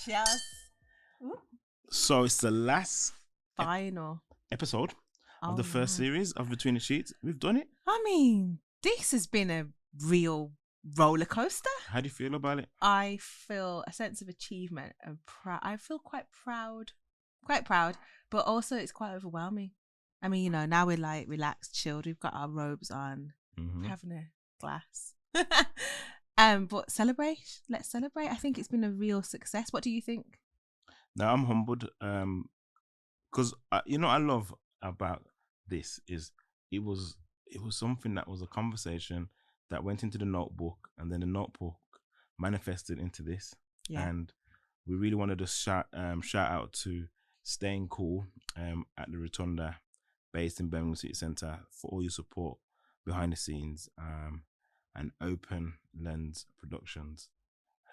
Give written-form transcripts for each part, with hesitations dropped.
Cheers. Ooh. So it's the last Final. episode Oh, of the first no. series of Between the Sheets. We've done it. I mean, this has been a real roller coaster. How do you feel about it? I feel a sense of achievement and I feel quite proud, but also it's quite overwhelming. I mean, now we're like relaxed, chilled. We've got our robes on, we're having a glass. But celebrate. Let's celebrate. I think it's been a real success. What do you think? Now I'm humbled. Because I love about this is it was something that was a conversation that went into the notebook, and then the notebook manifested into this. Yeah. And we really wanted to shout out to Staying Cool at the Rotunda, based in Birmingham City Centre, for all your support behind the scenes, and Open Lens Productions,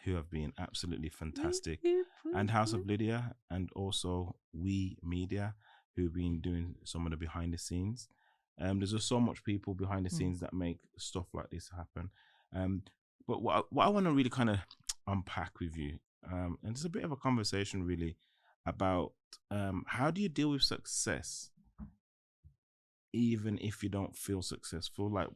who have been absolutely fantastic, and House of Lydia, and also We Media, who've been doing some of the behind the scenes. There's just so much people behind the scenes that make stuff like this happen. But what I want to really kind of unpack with you, and it's a bit of a conversation really about how do you deal with success even if you don't feel successful? Like,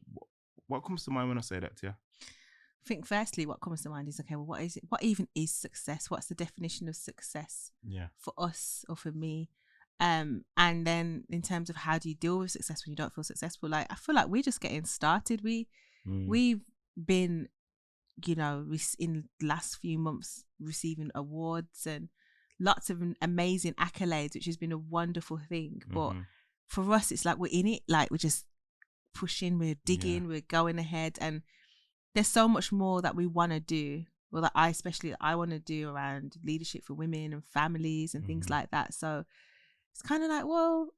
what comes to mind when I say that to you? I think firstly what comes to mind is, okay, well, what is it? What even is success? What's the definition of success for us or for me? And then in terms of how do you deal with success when you don't feel successful? Like, I feel like we're just getting started. We've been, in the last few months receiving awards and lots of amazing accolades, which has been a wonderful thing. But for us, it's like we're in it. Like, we're just pushing, we're digging, we're going ahead, and there's so much more that we want to do. Well, that I want to do around leadership for women and families and things like that. So it's kind of like, well,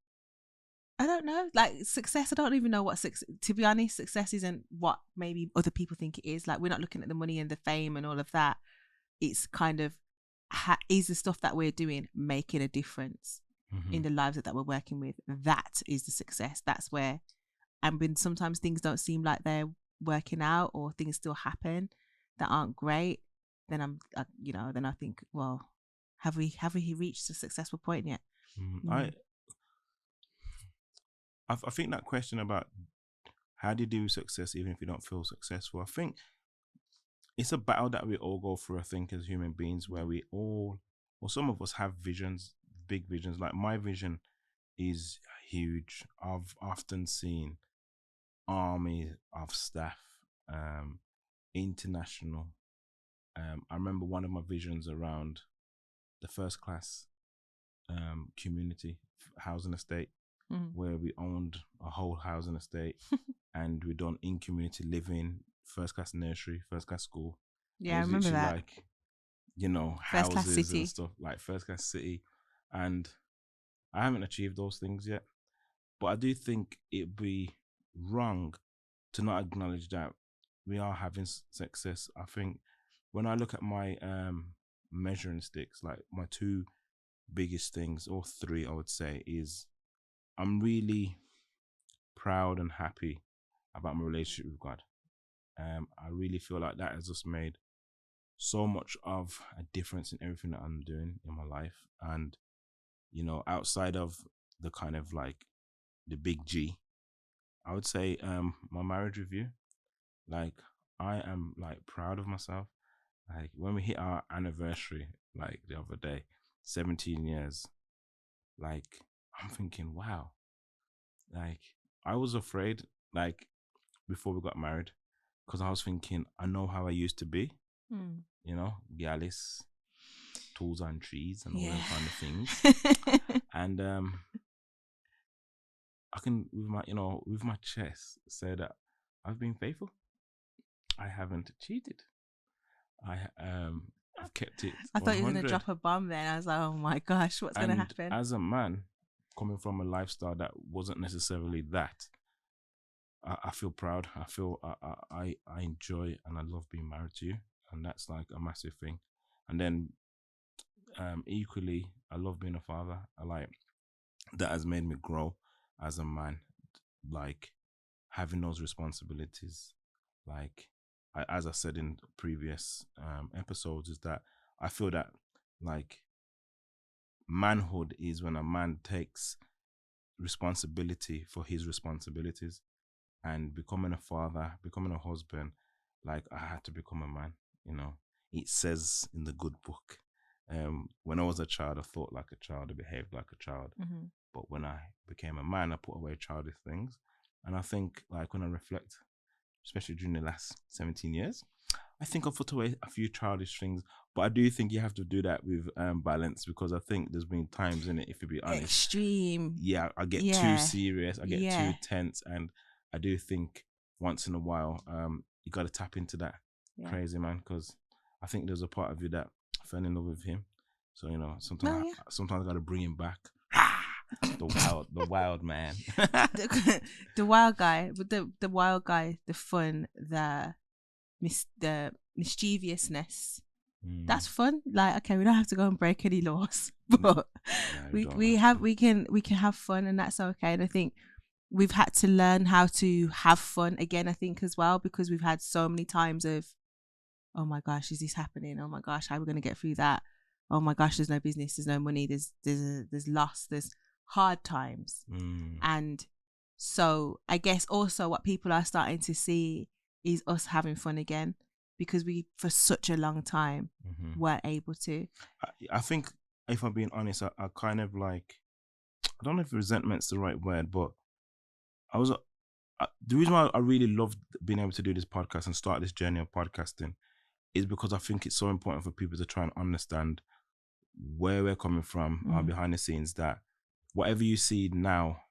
I don't know. Like, success, I don't even know what success. To be honest, success isn't what maybe other people think it is. Like, we're not looking at the money and the fame and all of that. It's kind of, is the stuff that we're doing making a difference in the lives that we're working with? That is the success. That's where, and when sometimes things don't seem like they're working out, or things still happen that aren't great, then then I think, well, have we reached a successful point yet? I think that question about how do you do success even if you don't feel successful, I think it's a battle that we all go through, I think, as human beings, where we all, or some of us, have visions, big visions. Like, my vision is huge. I've often seen army of staff, international. I remember one of my visions around the first class community housing estate, where we owned a whole housing estate and we done in community living, first class nursery, first class school. Yeah, I remember that. Like, houses class city and stuff, like first class city. And I haven't achieved those things yet, but I do think it'd be wrong to not acknowledge that we are having success. I think when I look at my measuring sticks, like my two biggest things, or three, I would say, is I'm really proud and happy about my relationship with God. I really feel like that has just made so much of a difference in everything that I'm doing in my life. And, outside of the kind of like the big G, I would say my marriage review. Like, I am like proud of myself. Like, when we hit our anniversary, like the other day, 17 years, like, I'm thinking, wow, like, I was afraid, like, before we got married, because I was thinking, I know how I used to be, Gallus, tools and trees and all that kind of things. And I can, with my chest, say that I've been faithful. I haven't cheated. I've kept it 100. I thought you were going to drop a bomb then. I was like, oh my gosh, what's going to happen? As a man, coming from a lifestyle that wasn't necessarily that, I feel proud. I feel I enjoy and I love being married to you, and that's like a massive thing. And then equally, I love being a father. I like that has made me grow as a man, like having those responsibilities, like as I said in previous episodes, is that I feel that like manhood is when a man takes responsibility for his responsibilities, and becoming a father, becoming a husband, like I had to become a man. It says in the good book. When I was a child, I thought like a child, I behaved like a child. Mm-hmm. But when I became a man, I put away childish things. And I think, like, when I reflect, especially during the last 17 years, I think I've put away a few childish things. But I do think you have to do that with balance, because I think there's been times in it, if you be honest, extreme. Yeah, I get too serious, I get too tense, and I do think once in a while, you got to tap into that crazy man, because I think there's a part of you that fell in love with him. So sometimes I got to bring him back. the wild man, the wild guy, but the wild guy, the fun, the mischievousness. That's fun. Like, okay, we don't have to go and break any laws, but we can have fun, and that's okay. And I think we've had to learn how to have fun again, I think, as well, because we've had so many times of, oh my gosh, is this happening? Oh my gosh, how are we going to get through that? Oh my gosh, there's no business, there's no money, there's loss, there's hard times. And so I guess also what people are starting to see is us having fun again, because we, for such a long time, weren't able to. I think, if I'm being honest, I kind of like, I don't know if resentment's the right word, but the reason why I really loved being able to do this podcast and start this journey of podcasting is because I think it's so important for people to try and understand where we're coming from, behind the scenes, that whatever you see now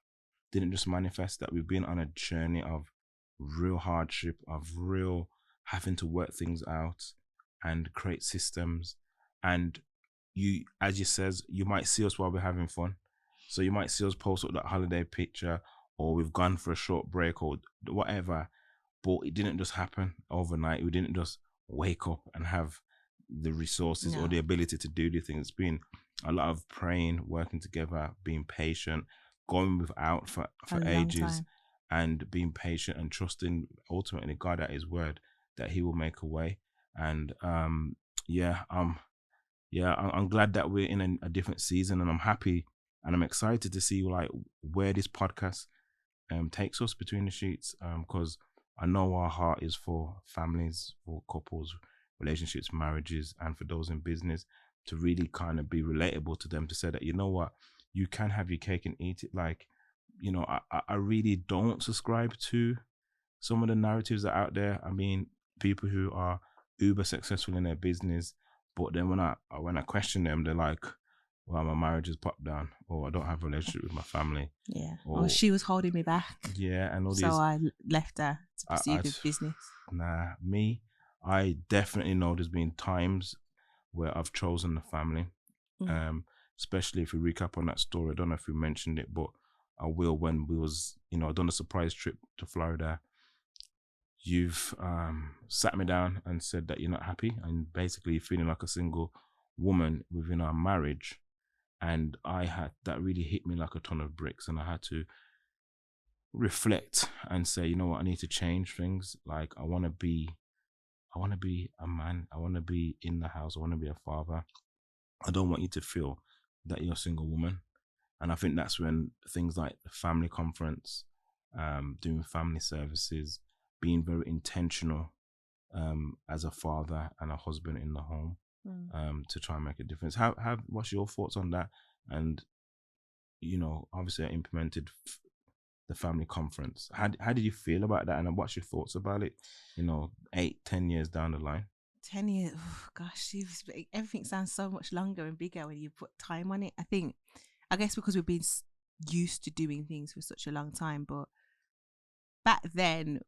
didn't just manifest, that we've been on a journey of real hardship, of real having to work things out and create systems. And you, as you says, you might see us while we're having fun. So you might see us post up that holiday picture, or we've gone for a short break, or whatever. But it didn't just happen overnight. We didn't just wake up and have the resources or the ability to do the things. It's been a lot of praying, working together, being patient, going without for ages, and being patient and trusting ultimately God at His word that He will make a way. And I'm glad that we're in a different season, and I'm happy and I'm excited to see like where this podcast takes us between the sheets, because I know our heart is for families, for couples, relationships, marriages, and for those in business, to really kind of be relatable to them, to say that, you know what, you can have your cake and eat it. Like, I really don't subscribe to some of the narratives that are out there. I mean, people who are uber successful in their business, but then when I question them, they're like, well, my marriage is popped down, or I don't have a relationship with my family. Yeah. Or she was holding me back. Yeah, and all so I left her to pursue the business. Nah, I definitely know there's been times where I've chosen the family. Especially if we recap on that story. I don't know if we mentioned it, but I will. When we was, done a surprise trip to Florida, you've sat me down and said that you're not happy, and basically feeling like a single woman within our marriage. And that really hit me like a ton of bricks, and I had to reflect and say, you know what, I need to change things. Like, I want to be a man. I want to be in the house. I want to be a father. I don't want you to feel that you're a single woman. And I think that's when things like the family conference, doing family services, being very intentional as a father and a husband in the home, to try and make a difference. What's your thoughts on that? And obviously I implemented the family conference. How did you feel about that, and what's your thoughts about it 8-10 years down the line? 10 years, oh gosh, everything sounds so much longer and bigger when you put time on it. I guess because we've been used to doing things for such a long time, but back then,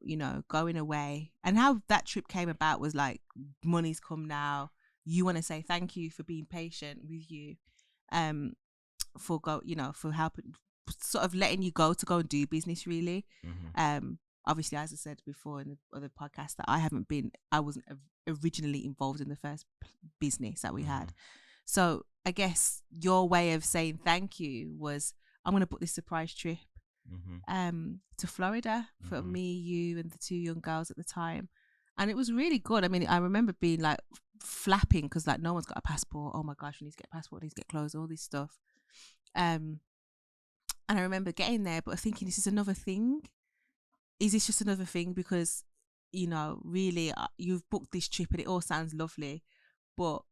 going away, and how that trip came about was like, money's come now, you want to say thank you for being patient with you, for helping, sort of letting you go to go and do business, really. Obviously, as I said before in the other podcast, that I wasn't originally involved in the first business that we had. So I guess your way of saying thank you was, I'm going to book this surprise trip to Florida for me, you, and the two young girls at the time. And it was really good. I mean, I remember being like flapping because like no one's got a passport. Oh my gosh, we need to get a passport, we need to get clothes, all this stuff. And I remember getting there, but thinking, this is another thing. Is this just another thing? Because, you know, really, you've booked this trip and it all sounds lovely, but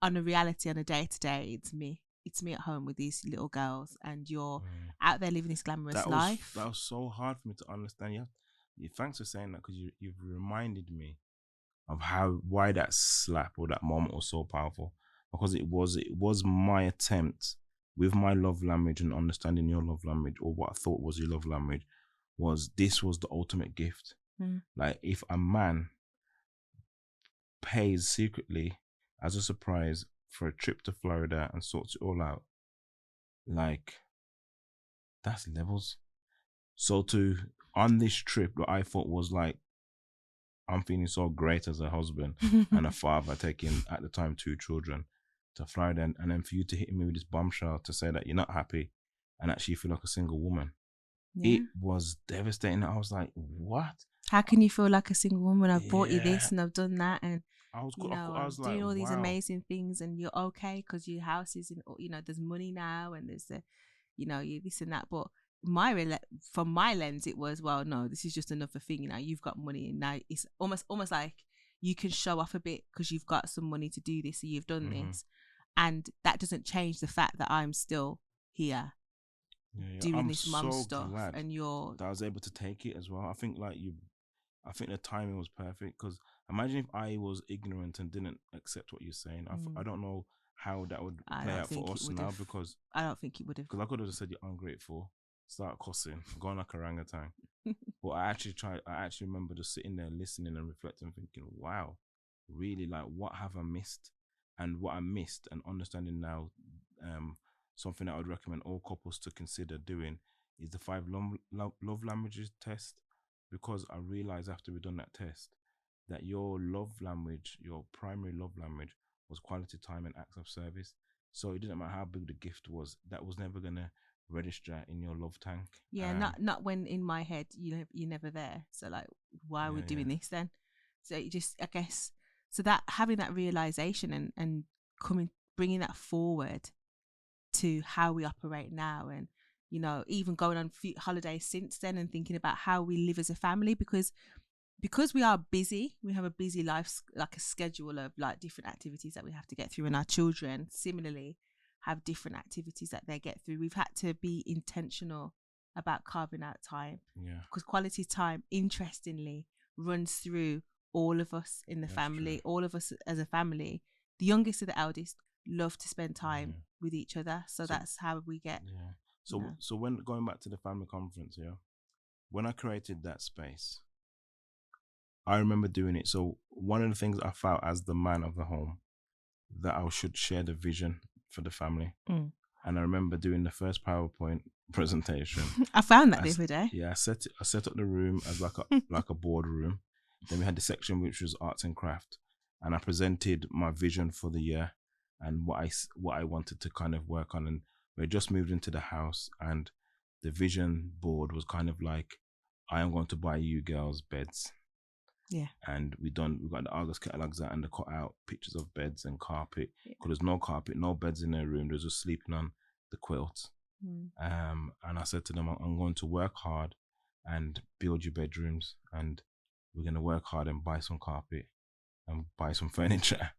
on a reality, on a day to day, it's me. It's me at home with these little girls, and you're out there living this glamorous life. That was so hard for me to understand. Thanks for saying that, because you've reminded me of why that slap or that moment was so powerful, because it was my attempt with my love language and understanding your love language, or what I thought was your love language, was the ultimate gift. Like, if a man pays secretly as a surprise for a trip to Florida and sorts it all out, like, that's levels. So on this trip that I thought was like, I'm feeling so great as a husband and a father, taking at the time 2 children to Florida, and then for you to hit me with this bombshell to say that you're not happy and actually feel like a single woman, it was devastating. I was like, what? How can you feel like a single woman? I've bought you this and I've done that, and I was doing all these amazing things, and you're okay because your house is in, you know, there's money now, and there's you know, you this and that. But from my lens, it was, well, no, this is just another thing. You know, you've got money, and now it's almost like you can show off a bit because you've got some money to do this, so you've done this, and that doesn't change the fact that I'm still here. Doing this mum stuff, and that I was able to take it as well. I think the timing was perfect, because imagine if I was ignorant and didn't accept what you're saying. I don't know how that would play out for us now, because I don't think it would have. Because I could have just said you're ungrateful, start cussing, going like orangutan. But I actually remember just sitting there listening and reflecting, thinking, wow, really, like, what have I missed? And what I missed, and understanding now, something that I would recommend all couples to consider doing, is the 5 love languages test. Because I realized after we'd done that test that your love language, your primary love language, was quality time and acts of service. So it didn't matter how big the gift was, that was never gonna register in your love tank. Yeah, not when in my head you're never there. So like, why are we doing this then? So it just, I guess, so that having that realization and bringing that forward to how we operate now, and, you know, even going on holidays since then and thinking about how we live as a family, because we are busy, we have a busy life, like a schedule of like different activities that we have to get through, and our children similarly have different activities that they get through. We've had to be intentional about carving out time, because quality time, interestingly, runs through all of us in the family. True. All of us as a family, the youngest to the eldest, love to spend time with each other. So that's how we get. So when going back to the family conference, when I created that space, I remember doing it. So one of the things I felt as the man of the home, that I should share the vision for the family. And I remember doing the first PowerPoint presentation. I found that the other day. Yeah, I set up the room as like a board room. Then we had the section which was arts and craft, and I presented my vision for the year and what I wanted to kind of work on. And we just moved into the house, and the vision board was kind of like, I am going to buy you girls beds. Yeah. And we got the Argos catalogs out and the cut out pictures of beds and carpet. Because there's no carpet, no beds in their room. They're just sleeping on the quilts. And I said to them, I'm going to work hard and build your bedrooms, and we're going to work hard and buy some carpet and buy some furniture.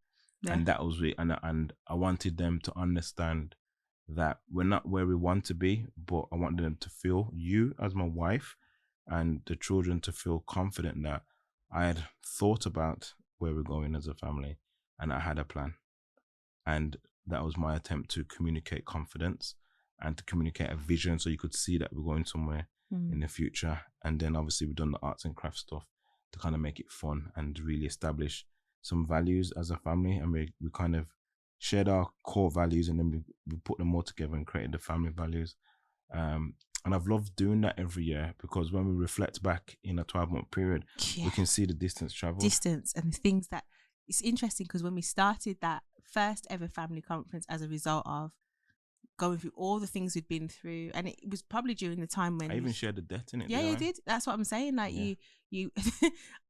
And that was it. And I wanted them to understand that we're not where we want to be, but I wanted them to feel, you as my wife, and the children to feel confident that I had thought about where we're going as a family, and I had a plan. And that was my attempt to communicate confidence and to communicate a vision, so you could see that we're going somewhere in the future. And then obviously we've done the arts and crafts stuff to kind of make it fun and really establish some values as a family. And we kind of shared our core values, and then we put them all together and created the family values. And I've loved doing that every year, because when we reflect back in a 12-month period, we can see the distance traveled. Distance and the things that, it's interesting because when we started that first ever family conference, as a result of going through all the things we'd been through, and it was probably during the time when I even shared the debt in it. Yeah, you did. That's what I'm saying. Like you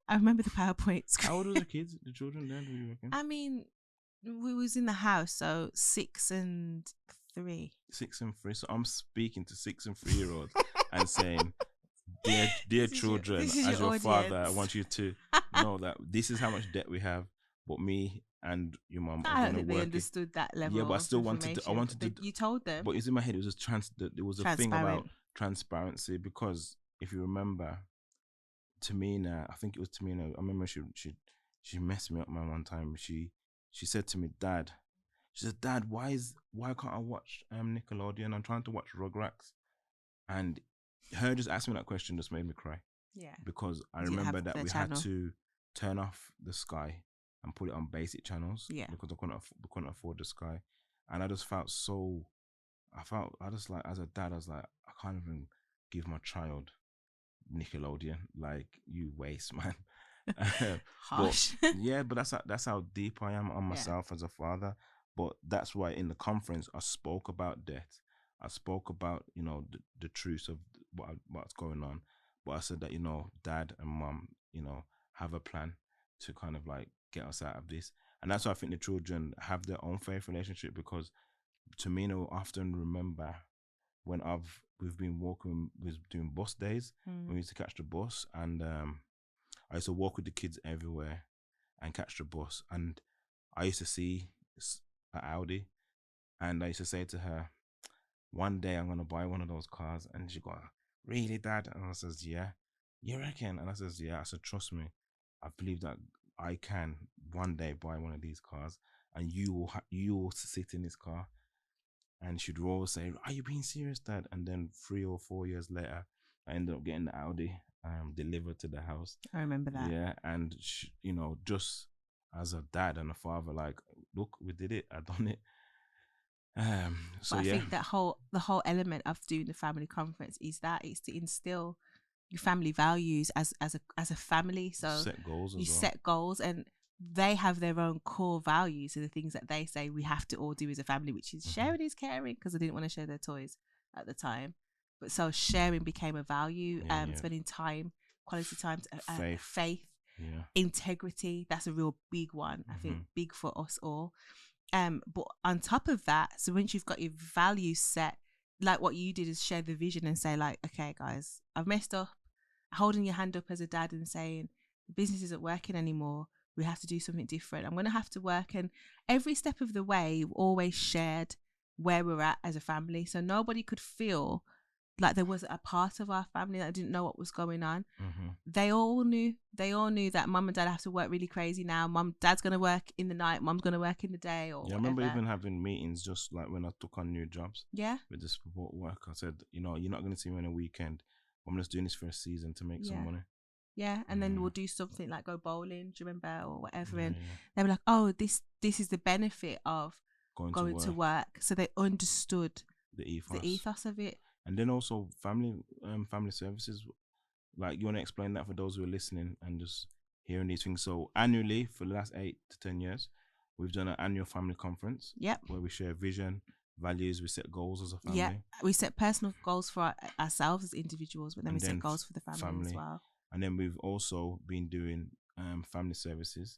I remember the PowerPoint screen. How old was the children then? Were you working? I mean, we was in the house, so 6 and 3. 6 and 3. So I'm speaking to 6 and 3-year-olds and saying, dear children, as your father, I want you to know that this is how much debt we have, but me and your mom I don't think they understood that level. Yeah, but I still wanted to. You told them. But it's in my head. It was there was a thing about transparency, because if you remember, Tamina, I think it was Tamina. I remember she messed me up, man. One time she said to me, Dad, she said, Dad, why can't I watch Nickelodeon? I'm trying to watch Rugrats, and her just asking me that question just made me cry. Yeah, because I remember that we had to turn off the Sky and put it on basic channels. Yeah, because we couldn't afford the Sky, and I just felt I just like, as a dad, I was like, I can't even give my child Nickelodeon. Like, you waste, man. Harsh. But that's how deep I am on myself as a father. But that's why in the conference I spoke about death. I spoke about, the truth of what's going on. But I said that, Dad and Mom, have a plan to kind of like get us out of this. And that's why I think the children have their own faith relationship, because Tamina will often remember when we've been walking, we're doing bus days, when we used to catch the bus, and I used to walk with the kids everywhere and catch the bus, and I used to see an Audi, and I used to say to her, one day I'm going to buy one of those cars. And she go, really, Dad? And I says, yeah. You reckon? And I says, yeah. I said, trust me, I believe that I can one day buy one of these cars, and you will sit in this car. And she'd always say, are you being serious, Dad? And then 3 or 4 years later, I ended up getting the Audi delivered to the house. I remember that. Yeah, and just as a dad and a father, like, look, we did it. I done it. So but I think that the whole element of doing the family conference is that it's to instill your family values as a family. So set goals. Set goals, and they have their own core values, and the things that they say we have to all do as a family, which is sharing is caring, because I didn't want to share their toys at the time. But so sharing became a value. Spending time, quality time, faith, integrity. That's a real big one. I think big for us all. But on top of that, so once you've got your values set, like what you did is share the vision and say, like, okay, guys, I've messed up. Holding your hand up as a dad and saying, the business isn't working anymore. We have to do something different. I'm going to have to work. And every step of the way, we've always shared where we're at as a family. So nobody could feel like there was a part of our family that didn't know what was going on. They all knew that Mum and Dad have to work really crazy now. Dad's going to work in the night, Mum's going to work in the day, or whatever. I remember even having meetings just like when I took on new jobs. Yeah. With the support work, I said, you're not going to see me on a weekend. I'm just doing this for a season to make some money. Yeah, and then we'll do something like go bowling, do you remember, or whatever. And they were like, oh, this is the benefit of going to work. So they understood the ethos of it. And then also family services. Like, you want to explain that for those who are listening and just hearing these things. So annually, for the last 8 to 10 years, we've done an annual family conference. Yep. Where we share vision, values, we set goals as a family. Yeah, we set personal goals for ourselves as individuals, but then we set goals for the family as well. And then we've also been doing family services,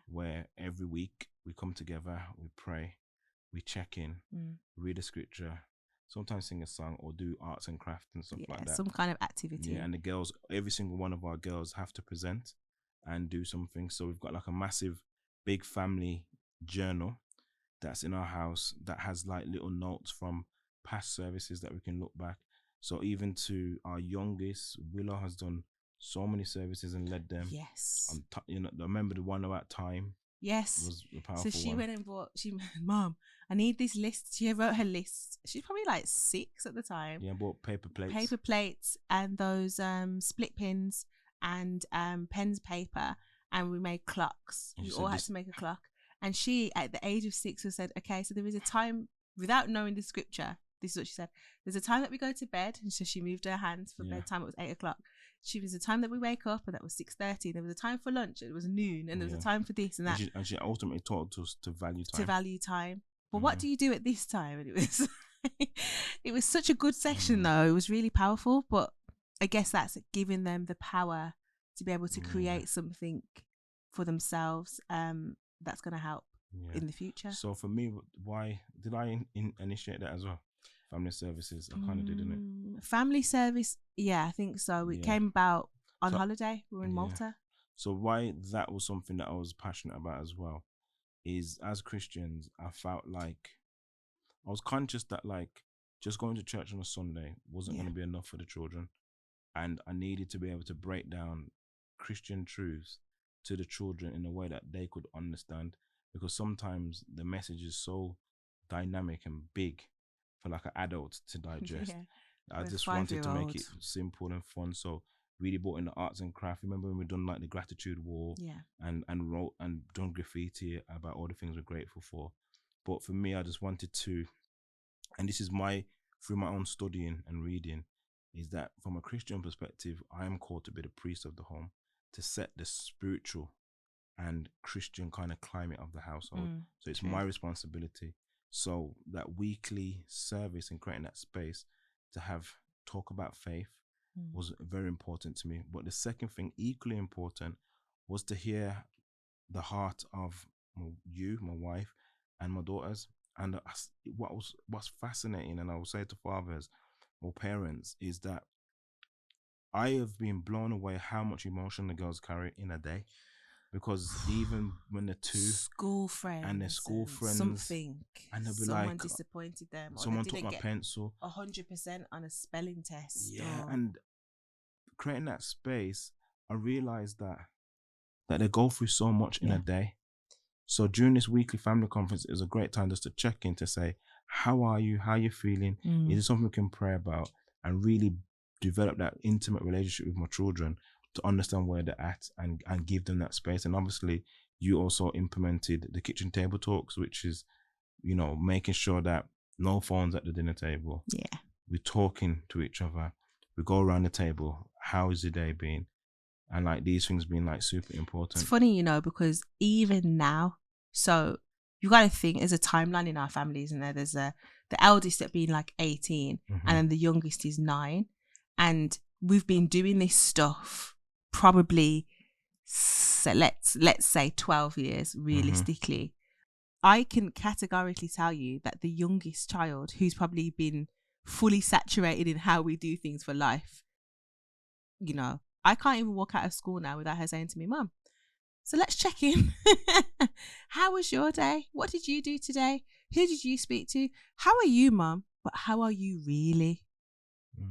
where every week we come together, we pray, we check in, read a scripture, sometimes sing a song, or do arts and crafts and stuff like that. Some kind of activity. Yeah, and the girls, every single one of our girls have to present and do something. So we've got like a massive, big family journal that's in our house that has like little notes from past services that we can look back. So even to our youngest, Willow has done so many services and led them. Yes. I remember the one about time. Yes. Was a powerful so she one. went and bought, Mom, I need this list. She wrote her list. She's probably like 6 at the time. Yeah, bought paper plates. Paper plates and those split pins and pens, paper, and we made clocks. We all had to make a clock. And she, at the age of 6, said, okay, so there is a time, without knowing the scripture, this is what she said, there's a time that we go to bed. And so she moved her hands for bedtime. It was 8 o'clock. She was a time that we wake up, and that was 6:30. There was a time for lunch, and it was noon, and there was a time for this and that. And she ultimately taught us to value time. To value time. But what do you do at this time? And it was such a good section though. It was really powerful. But I guess that's giving them the power to be able to create something for themselves that's going to help in the future. So for me, why did I initiate that as well? Family services, I kind of did, didn't it? Family service, I think so. It came about on holiday. We were in Malta. So why that was something that I was passionate about as well is, as Christians, I felt like I was conscious that like just going to church on a Sunday wasn't going to be enough for the children, and I needed to be able to break down Christian truths to the children in a way that they could understand, because sometimes the message is so dynamic and big for like an adult to digest. I just wanted to make it simple and fun. So really brought in the arts and craft. Remember when we done like the gratitude wall and wrote and done graffiti about all the things we're grateful for. But for me, I just wanted to, and this is through my own studying and reading, is that from a Christian perspective, I am called to be the priest of the home, to set the spiritual and Christian kind of climate of the household. So it's my responsibility. So that weekly service and creating that space to have talk about faith was very important to me. But the second thing, equally important, was to hear the heart of my wife, and my daughters. And what's fascinating, and I will say to fathers or parents, is that I have been blown away how much emotion the girls carry in a day. Because even when the two school friends and their school friends, something, and they'll be someone like, disappointed them, or someone they took didn't my get pencil 100% on a spelling test. And creating that space, I realized that they go through so much in a day. So during this weekly family conference, it was a great time just to check in to say, how are you? How are you feeling? Is it something we can pray about? And really develop that intimate relationship with my children to understand where they're at and give them that space. And obviously, you also implemented the kitchen table talks, which is, making sure that no phones at the dinner table. Yeah. We're talking to each other. We go around the table. How is the day been? And like these things being like super important. It's funny, because even now, so you got to think there's a timeline in our families, and there's the eldest at being like 18, and then the youngest is 9, and we've been doing this stuff probably, let's say 12 years realistically. I can categorically tell you that the youngest child, who's probably been fully saturated in how we do things for life, I can't even walk out of school now without her saying to me, Mum, so let's check in. How was your day? What did you do today? Who did you speak to? How are you, Mum? But how are you really?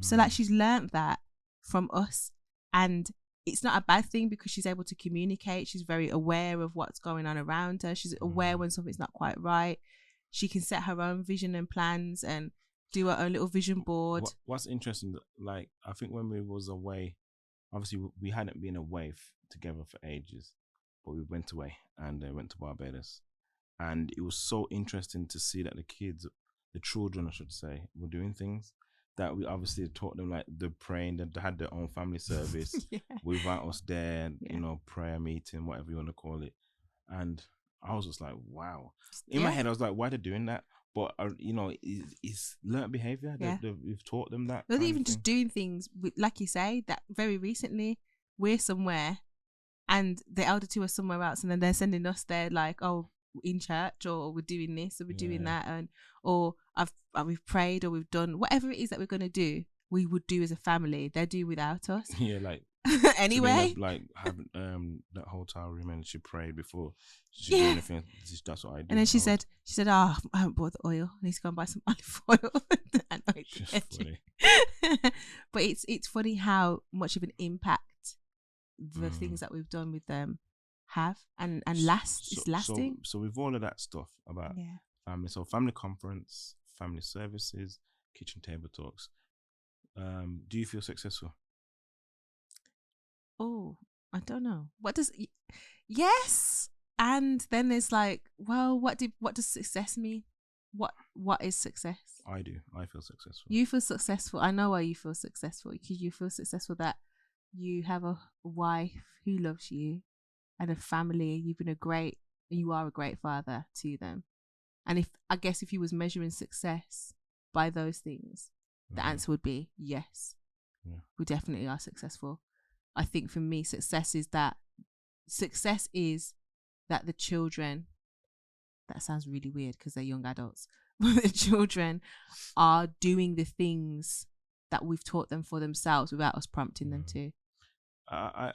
So like she's learned that from us, and it's not a bad thing because she's able to communicate. She's very aware of what's going on around her. She's aware when something's not quite right. She can set her own vision and plans and do her own little vision board. What's interesting, like I think when we was away, obviously we hadn't been away together for ages, but we went away and went to Barbados, and it was so interesting to see that the children I should say, were doing things that we obviously taught them, like the praying, that they had their own family service without us there, prayer meeting, whatever you want to call it. And I was just like, wow. In my head, I was like, why are they doing that? But, it's learned behavior. We've taught them that. Not even just doing things, like you say, that very recently, we're somewhere and the elder two are somewhere else, and then they're sending us there like, oh, in church, or we're doing this, or we're doing that, or we've prayed, or we've done whatever it is that we're going to do, we would do as a family. They do without us. Yeah, like anyway, like having that hotel room, and she prayed before she did anything. That's what I do. And then she said, "Oh, I haven't bought the oil. I need to go and buy some olive oil." And funny. But it's funny how much of an impact the things that we've done with them have and it's lasting. So with all of that stuff about family, so family conference, family services, kitchen table talks, do you feel successful? Oh, I don't know. Yes. And then there's like, well, what does success mean? What is success? I do. I feel successful. You feel successful. I know why you feel successful, because you feel successful that you have a wife who loves you and a family. You are a great father to them. And if you was measuring success by those things, the answer would be yes. Yeah. We definitely are successful. I think for me, success is that the children, that sounds really weird because they're young adults, but the children are doing the things that we've taught them for themselves without us prompting them to. I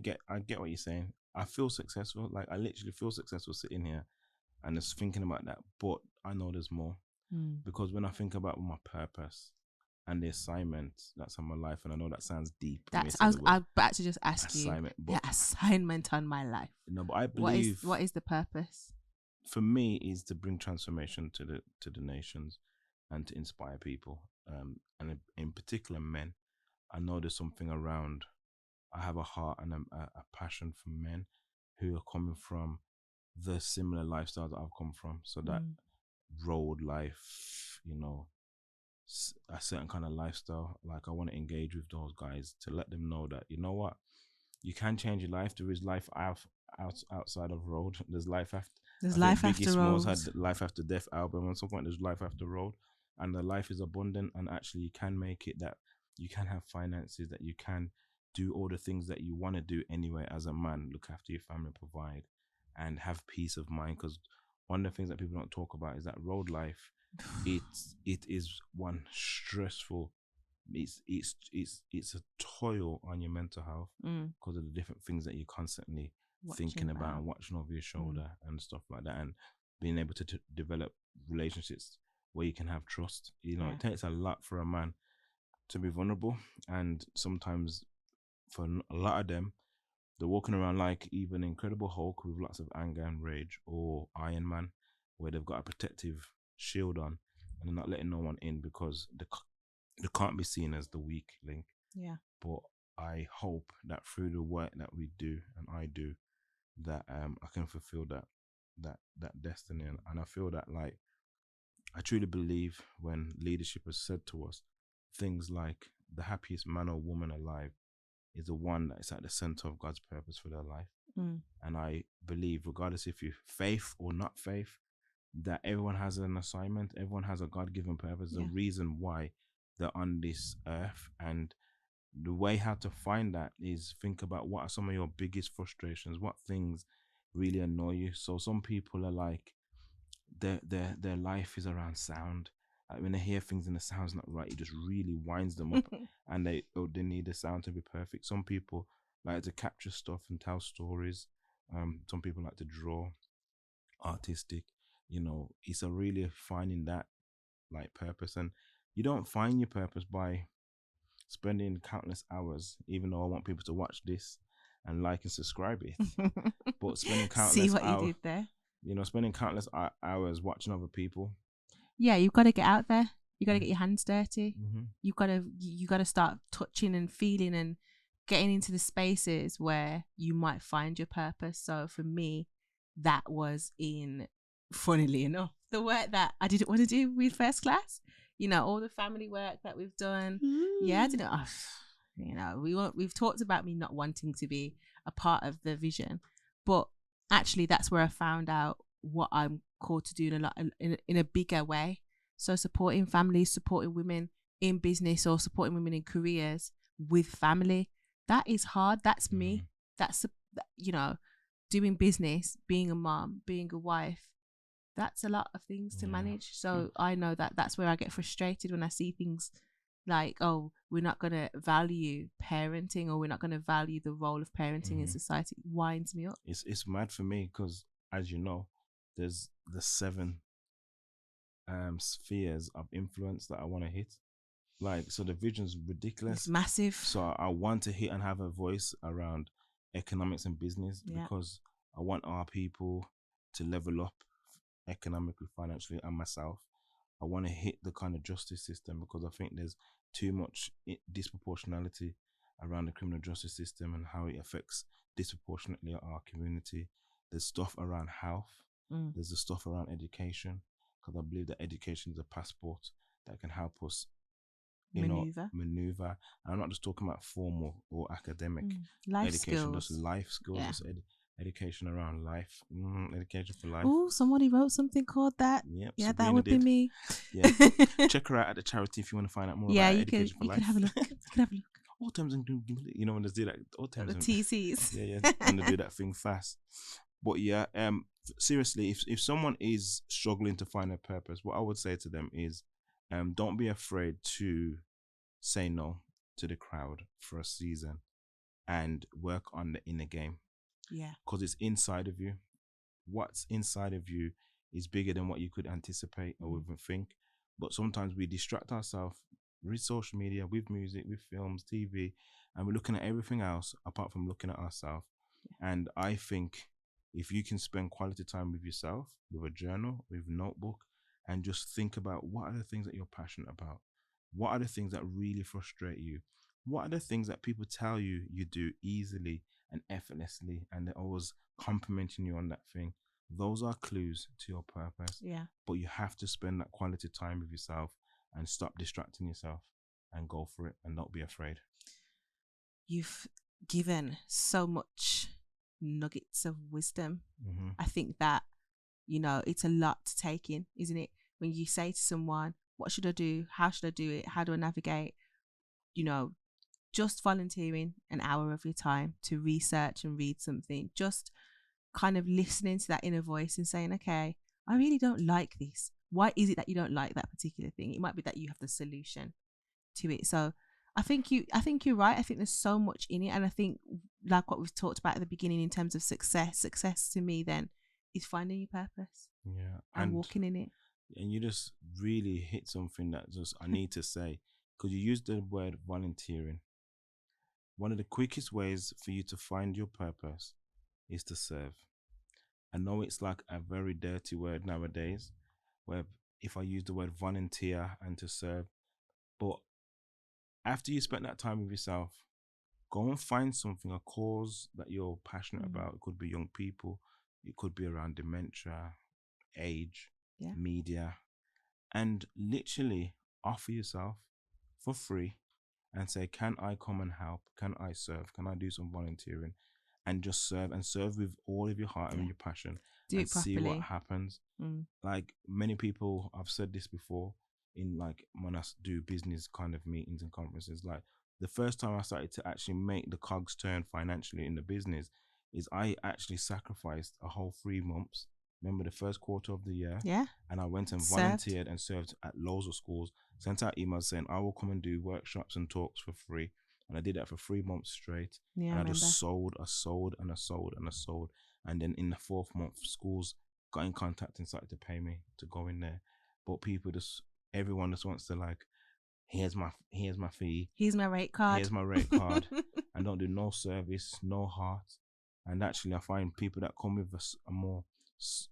get what you're saying. I feel successful. Like, I literally feel successful sitting here and just thinking about that. But I know there's more, because when I think about my purpose and the assignment that's on my life, and I know that sounds deep. I was about to just ask you the assignment on my life. No, but I believe what is the purpose? For me, is to bring transformation to the nations and to inspire people, and in particular men. I know there's something around. I have a heart and a passion for men who are coming from the similar lifestyle that I've come from. So that road life, a certain kind of lifestyle. Like, I want to engage with those guys to let them know that, you know what, you can change your life. There is life outside of road. There's life after. There's life after road. Biggie Smalls had the Life After Death album. At some point, there's life after road, and the life is abundant. And actually, you can make it. That you can have finances. That you can do all the things that you want to do anyway as a man. Look after your family, provide, and have peace of mind. Because one of the things that people don't talk about is that road life. It is one stressful. It's a toil on your mental health because of the different things that you're constantly thinking about and watching over your shoulder and stuff like that, and being able to develop relationships where you can have trust. It takes a lot for a man to be vulnerable, and sometimes for a lot of them, they're walking around like even Incredible Hulk with lots of anger and rage, or Iron Man, where they've got a protective shield on and they're not letting no one in because they can't be seen as the weak link. Yeah. But I hope that through the work that we do and I do, that I can fulfill that destiny, and I feel that, like, I truly believe when leadership has said to us things like the happiest man or woman alive is the one that is at the center of God's purpose for their life. And I believe, regardless if you're faith or not faith, that everyone has an assignment, everyone has a God-given purpose, the reason why they're on this earth. And the way how to find that is think about what are some of your biggest frustrations, what things really annoy you. So some people are like, their life is around sound. Like, when they hear things and the sound's not right, it just really winds them up and they need the sound to be perfect. Some people like to capture stuff and tell stories. Some people like to draw, artistic. It's a really finding that, like, purpose. And you don't find your purpose by spending countless hours, even though I want people to watch this and like and subscribe it. But spending countless See what you did there? Spending countless hours watching other people. Yeah, you've got to get out there. You got to get your hands dirty. You got to start touching and feeling and getting into the spaces where you might find your purpose. So for me, that was funnily enough, the work that I didn't want to do with First Class. All the family work that we've done. Yeah, I didn't. We've talked about me not wanting to be a part of the vision, but actually, that's where I found out what I'm called to do in a bigger way. So supporting families, supporting women in business, or supporting women in careers with family. That is hard. That's me. That's doing business, being a mom, being a wife. That's a lot of things to manage. So I know that that's where I get frustrated when I see things like, oh, we're not going to value parenting, or we're not going to value the role of parenting in society. It winds me up. It's mad for me because, as you know, there's the 7 spheres of influence that I want to hit. Like, so the vision's ridiculous. It's massive. So I want to hit and have a voice around economics and business because I want our people to level up economically, financially, and myself. I want to hit the kind of justice system because I think there's too much disproportionality around the criminal justice system and how it affects disproportionately our community. There's stuff around health. There's the stuff around education, because I believe that education is a passport that can help us maneuver. And I'm not just talking about formal or academic life education, skills. Just life skills, just education around life, education for life. Oh, somebody wrote something called that. Yep, yeah, Sabrina that would be me. Yeah, check her out at the charity if you want to find out more about education for life. You can have a look. all terms and you know when they do that, all terms The and TCs. yeah, when they do that thing fast. But yeah, seriously, if someone is struggling to find a purpose, what I would say to them is, don't be afraid to say no to the crowd for a season and work on the inner game. Yeah, because it's inside of you. What's inside of you is bigger than what you could anticipate or even think. But sometimes we distract ourselves with social media, with music, with films, TV, and we're looking at everything else apart from looking at ourselves. And I think if you can spend quality time with yourself, with a journal, with a notebook, and just think about what are the things that you're passionate about, what are the things that really frustrate you, what are the things that people tell you you do easily and effortlessly, and they're always complimenting you on that thing. Those are clues to your purpose. yeah. But you have to spend that quality time with yourself and stop distracting yourself and go for it and not be afraid. You've given so much nuggets of wisdom. I think that, it's a lot to take in, isn't it? When you say to someone, what should I do? How should I do it? How do I navigate? Just volunteering an hour of your time to research and read something, just kind of listening to that inner voice and saying, okay, I really don't like this. Why is it that you don't like that particular thing? It might be that you have the solution to it. So I think you're right. I think there's so much in it. And I think, like what we've talked about at the beginning in terms of success to me then is finding your purpose. Yeah. And walking in it. And you just really hit something that just I need to say, because you used the word volunteering. One of the quickest ways for you to find your purpose is to serve. I know it's like a very dirty word nowadays, where if I use the word volunteer and to serve, but after you spend that time with yourself, go and find something, a cause that you're passionate about. It could be young people, it could be around dementia, age, media, and literally offer yourself for free and say, can I come and help? Can I serve? Can I do some volunteering? And just serve with all of your heart and your passion. Do and it properly. See what happens. Like many people, I've said this before in like when I do business kind of meetings and conferences, like the first time I started to actually make the cogs turn financially in the business is I actually sacrificed a whole 3 months. Remember the first quarter of the year? Yeah. And I went and volunteered and served at loads of schools, sent out emails saying I will come and do workshops and talks for free. And I did that for 3 months straight. Yeah, and I just sold. And then in the 4th month, schools got in contact and started to pay me to go in there. But everyone just wants to like, here's my fee. Here's my rate card. Here's my rate card. And don't do no service, no heart. And actually, I find people that come with us are more,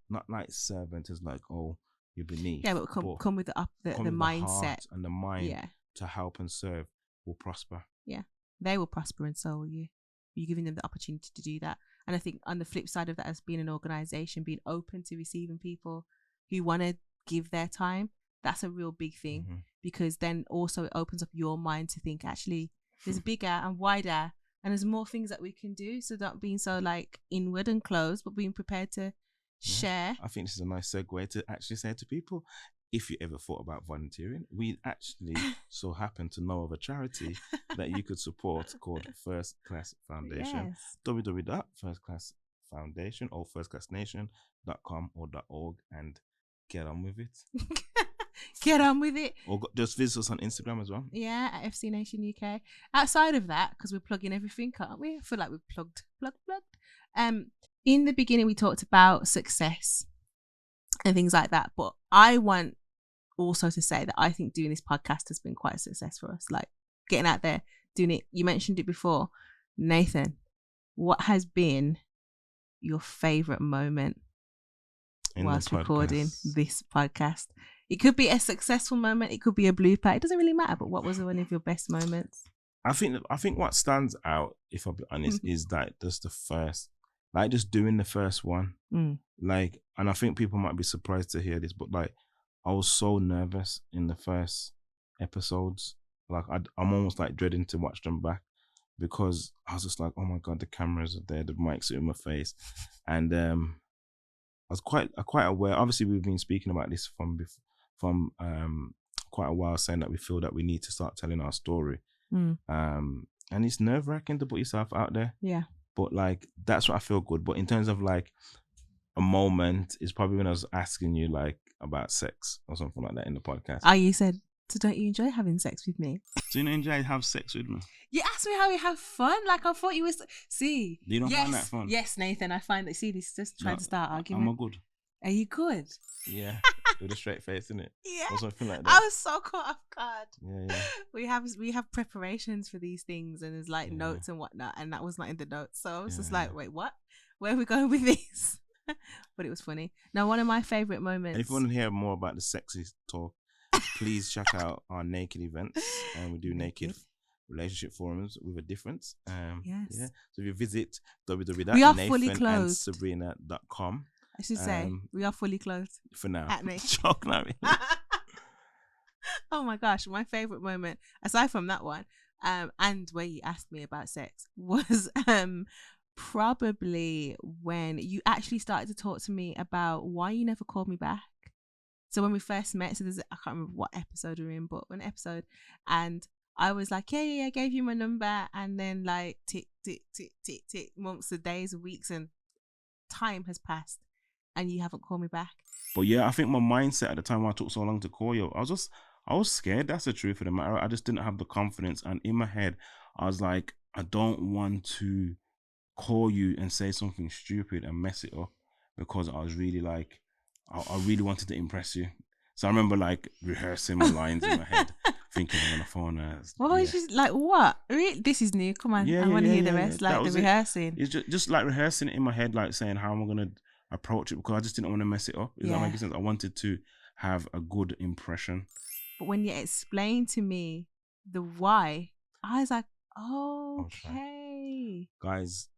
not like servant, is like, oh, you're beneath. Yeah, but come with the mindset and the mind to help and serve will prosper. Yeah, they will prosper and so will you. You're giving them the opportunity to do that. And I think on the flip side of that, as being an organization, being open to receiving people who want to give their time, that's a real big thing, because then also it opens up your mind to think, actually, there's bigger and wider and there's more things that we can do. So not being so like inward and closed, but being prepared to share. I think this is a nice segue to actually say to people, if you ever thought about volunteering, we actually so happen to know of a charity that you could support called First Class Foundation. www.firstclassfoundation or firstclassnation.com or .org, and get on with it. Get on with it. Or just visit us on Instagram as well. Yeah, at FC Nation UK. Outside of that, because we're plugging everything, can't we? I feel like we've plugged. In the beginning, we talked about success and things like that. But I want also to say that I think doing this podcast has been quite a success for us. Like getting out there, doing it. You mentioned it before. Nathan, what has been your favourite moment whilst recording this podcast? It could be a successful moment. It could be a blooper. It doesn't really matter. But what was one of your best moments? I think what stands out, if I'll be honest, is that just the first, like just doing the first one. Like, and I think people might be surprised to hear this, but like I was so nervous in the first episodes. Like I'm almost like dreading to watch them back, because I was just like, oh my God, the cameras are there, the mic's in my face. And I was quite aware. Obviously, we've been speaking about this from quite a while, saying that we feel that we need to start telling our story. and it's nerve-wracking to put yourself out there. Yeah. But like, that's what I feel good. But in terms of like a moment, is probably when I was asking you like about sex or something like that in the podcast. Oh, you said, so don't you enjoy having sex with me? Do you not enjoy have sex with me? You asked me how we have fun. Like, I thought you was. See. Do you not find that fun? Yes, Nathan. I find that. See, this is just trying to start argument. Am I good? Are you good? Yeah. With a straight face, innit? Yeah. Or something like that. I was so caught off guard. Yeah. We have preparations for these things, and there's like notes and whatnot, and that was not in the notes. So I was just like, wait, what? Where are we going with this? But it was funny. Now, one of my favorite moments. And if you want to hear more about the sexy talk, please check out our naked events. And we do naked relationship forums with a difference. Yes. Yeah. So if you visit www.nathanandsabrina.com. I should say we are fully clothed for now. At me. Joke, not really. Oh my gosh, my favorite moment, aside from that one, and where you asked me about sex, was probably when you actually started to talk to me about why you never called me back. So when we first met, so I can't remember what episode we're in, but one episode, and I was like, yeah, I gave you my number, and then like tick, months of days, weeks, and time has passed, and you haven't called me back. But yeah, I think my mindset at the time when I took so long to call you, I was scared. That's the truth of the matter. I just didn't have the confidence, and in my head, I was like, I don't want to call you and say something stupid and mess it up, because I was really like, I really wanted to impress you. So I remember like rehearsing my lines in my head, thinking I'm on the phone. Well, it's just like, what? Really? This is new. Come on, I want to hear the rest. Like the rehearsing. It's just like rehearsing it in my head, like saying how am I gonna approach it, because I just didn't want to mess it up. Does that make sense? I wanted to have a good impression. But when you explained to me the why, I was like, okay. Guys,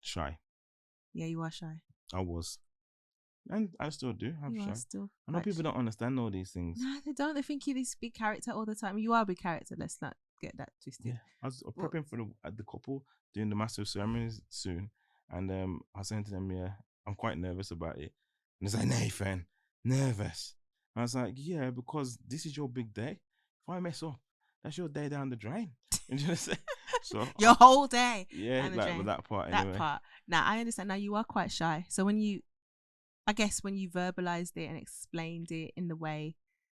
shy. Yeah, you are shy. I was. And I still do have shy. I know people don't understand all these things. No, they don't. They think you're this big character all the time. You are a big character. Let's not get that twisted. Yeah, I was prepping for the couple doing the massive ceremonies soon, and I was saying to them, yeah, I'm quite nervous about it. And it's like, Nathan, nervous. And I was like, yeah, because this is your big day. If I mess up, that's your day down the drain. And you say, so your whole day. Yeah, like with that part. Anyway. That part. Now I understand. Now you are quite shy. So when you verbalized it and explained it in the way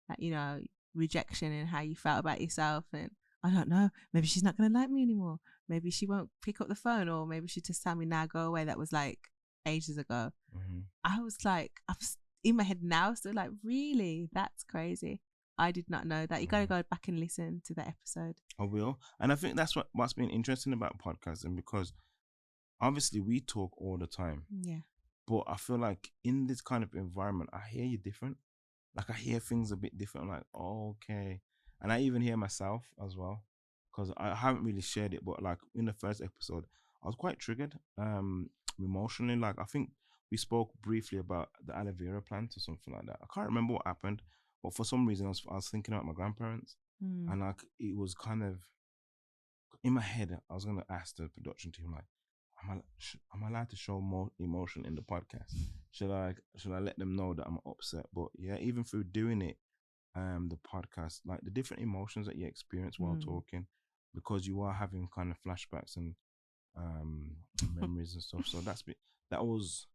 that, you know, rejection and how you felt about yourself, and I don't know, maybe she's not going to like me anymore. Maybe she won't pick up the phone, or maybe she just tell me, now go away. That was like ages ago. Mm-hmm. I was like, I'm in my head now, still like, really? That's crazy. I did not know that. You got to go back and listen to that episode. I will. And I think that's what's been interesting about podcasting, because obviously we talk all the time. Yeah. But I feel like in this kind of environment, I hear you different. Like I hear things a bit different. I'm like, oh, okay. And I even hear myself as well, because I haven't really shared it. But like in the first episode, I was quite triggered emotionally. Like I think we spoke briefly about the aloe vera plant or something like that. I can't remember what happened, but for some reason I was thinking about my grandparents. And like it was kind of in my head. I was going to ask the production team, like, am I allowed to show more emotion in the podcast? Should I let them know that I'm upset? But yeah, even through doing it, the podcast, like the different emotions that you experience while talking, because you are having kind of flashbacks and memories and stuff. So that was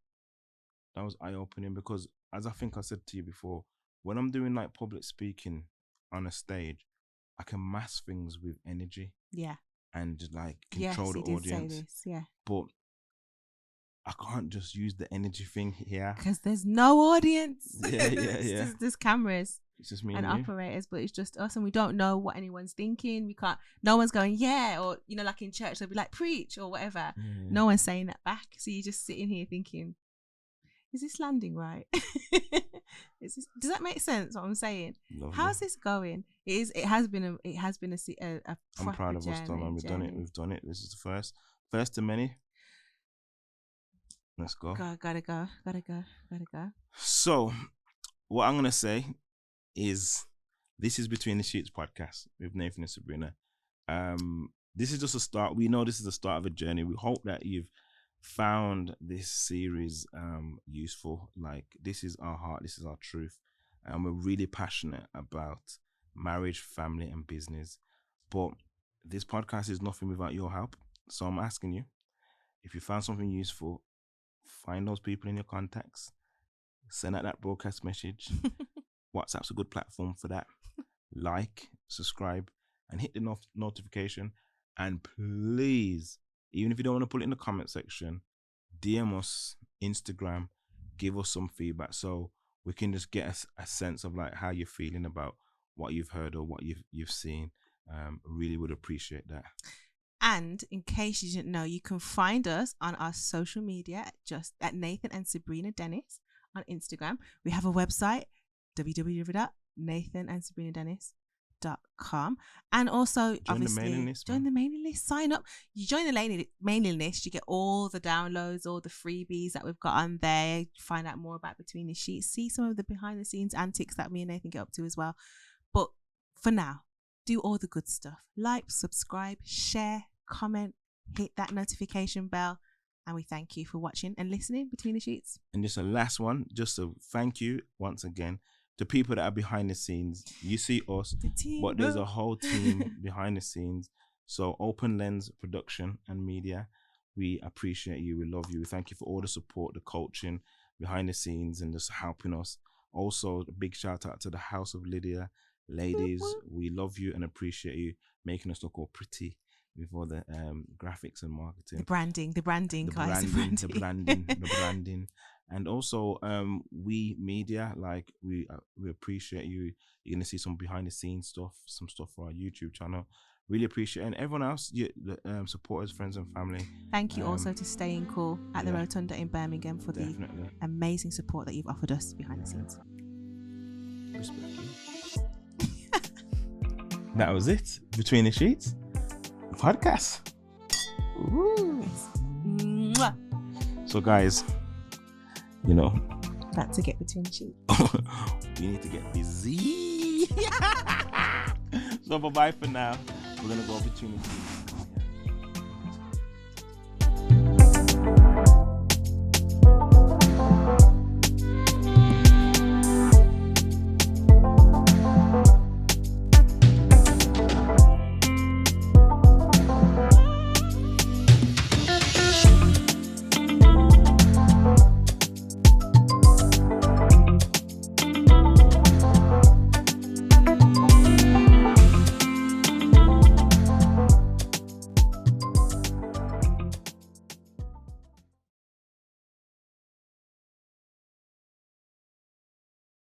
eye opening, because as I think I said to you before, when I'm doing like public speaking on a stage, I can mask things with energy. Yeah. And just like control the audience. Say this, yeah. But I can't just use the energy thing here, because there's no audience. Yeah. There's cameras. It's just me and you. Operators, but it's just us, and we don't know what anyone's thinking. We can't. No one's going, yeah, or you know, like in church they'll be like, preach or whatever. No one's saying that back, so you're just sitting here thinking, is this landing right? Does that make sense? What I'm saying? Lovely. How's this going? It has been a I'm proud of us, Tom, and we've done it. This is the first of many. Let's go. Gotta go. So, what I'm gonna say is, this is Between the Sheets podcast with Nathan and Sabrina. This is just a start. We know this is the start of a journey. We hope that you've found this series useful. Like, this is our heart, this is our truth, and we're really passionate about marriage, family, and business. But this podcast is nothing without your help. So I'm asking you, if you found something useful, find those people in your contacts, send out that broadcast message. WhatsApp's a good platform for that. Like, subscribe, and hit the notification. And please, even if you don't want to put it in the comment section, DM us, Instagram, give us some feedback so we can just get a sense of like how you're feeling about what you've heard or what you've seen. Really would appreciate that. And in case you didn't know, you can find us on our social media at Nathan and Sabrina Dennis on Instagram. We have a website, www.nathanandsabrinadennis.com, and also join the mailing list. Sign up. You join the mailing list, you get all the downloads, all the freebies that we've got on there. Find out more about Between the Sheets, see some of the behind the scenes antics that me and Nathan get up to as well. But for now, do all the good stuff. Like, subscribe, share, comment, hit that notification bell, and we thank you for watching and listening Between the Sheets. And just a last one, just a thank you once again to people that are behind the scenes. You see us, but there's a whole team behind the scenes. So Open Lens Production and Media, we appreciate you. We love you. We thank you for all the support, the coaching behind the scenes, and just helping us. Also, a big shout out to the House of Lydia. Ladies, we love you and appreciate you making us look all pretty with all the graphics and marketing. The branding. And also, we media, like we appreciate you. You're gonna see some behind the scenes stuff, some stuff for our YouTube channel. Really appreciate it. And everyone else, supporters, friends and family. Thank you also to Staying Cool at the Rotunda in Birmingham for the amazing support that you've offered us behind the scenes. Respect you. That was it. Between the Sheets podcast. So guys, about to get between the sheets. We need to get busy. So bye for now. We're gonna go between the sheets.